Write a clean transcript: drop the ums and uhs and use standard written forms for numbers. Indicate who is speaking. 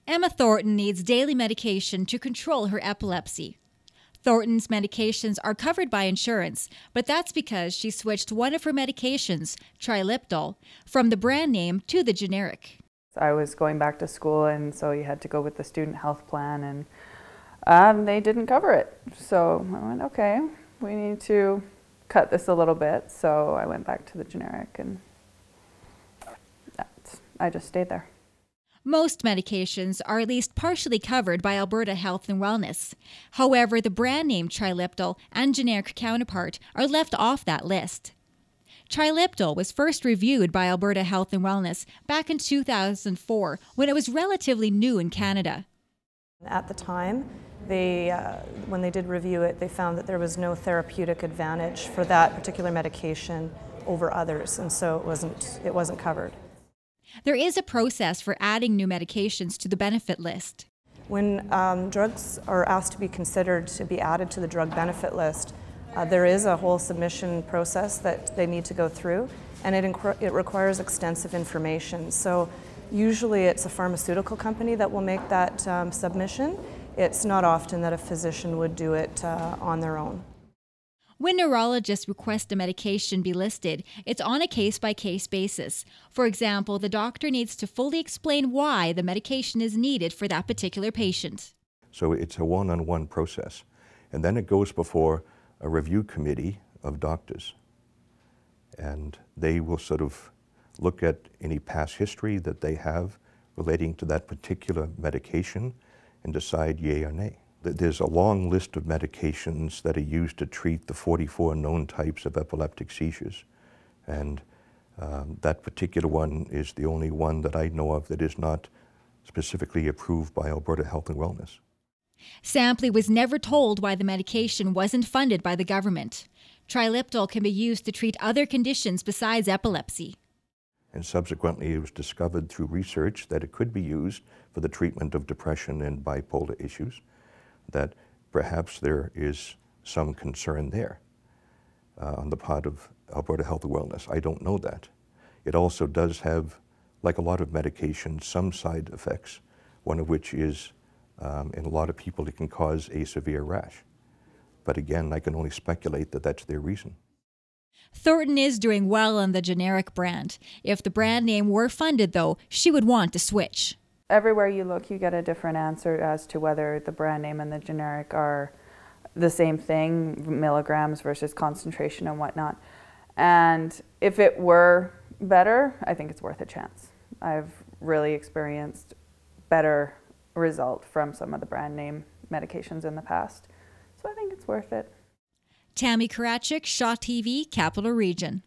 Speaker 1: Emma Thornton needs daily medication to control her epilepsy. Thornton's medications are covered by insurance, but that's because she switched one of her medications, Triliptol, from the brand name to the generic.
Speaker 2: I was going back to school, and so you had to go with the student health plan, and they didn't cover it. So I went, okay, we need to cut this a little bit. So I went back to the generic, and I just stayed there.
Speaker 1: Most medications are at least partially covered by Alberta Health and Wellness. However, the brand name Triliptol and generic counterpart are left off that list. Triliptol was first reviewed by Alberta Health and Wellness back in 2004 when it was relatively new in Canada.
Speaker 3: At the time, when they did review it, they found that there was no therapeutic advantage for that particular medication over others, and so it wasn't covered.
Speaker 1: There is a process for adding new medications to the benefit list.
Speaker 3: When drugs are asked to be considered to be added to the drug benefit list, there is a whole submission process that they need to go through, and it requires extensive information. So usually it's a pharmaceutical company that will make that submission. It's not often that a physician would do it on their own.
Speaker 1: When neurologists request a medication be listed, it's on a case-by-case basis. For example, the doctor needs to fully explain why the medication is needed for that particular patient.
Speaker 4: So it's a one-on-one process. And then it goes before a review committee of doctors. And they will sort of look at any past history that they have relating to that particular medication and decide yay or nay. There's a long list of medications that are used to treat the 44 known types of epileptic seizures. And that particular one is the only one that I know of that is not specifically approved by Alberta Health and Wellness.
Speaker 1: Sampley was never told why the medication wasn't funded by the government. Triliptol can be used to treat other conditions besides epilepsy.
Speaker 4: And subsequently it was discovered through research that it could be used for the treatment of depression and bipolar issues, that perhaps there is some concern there on the part of Alberta Health and Wellness. I don't know that. It also does have, like a lot of medications, some side effects, one of which is, in a lot of people, it can cause a severe rash. But again, I can only speculate that that's their reason.
Speaker 1: Thornton is doing well on the generic brand. If the brand name were funded, though, she would want to switch.
Speaker 2: Everywhere you look, you get a different answer as to whether the brand name and the generic are the same thing, milligrams versus concentration and whatnot. And if it were better, I think it's worth a chance. I've really experienced better result from some of the brand name medications in the past. So I think it's worth it.
Speaker 1: Tammy Karatchuk, Shaw TV, Capital Region.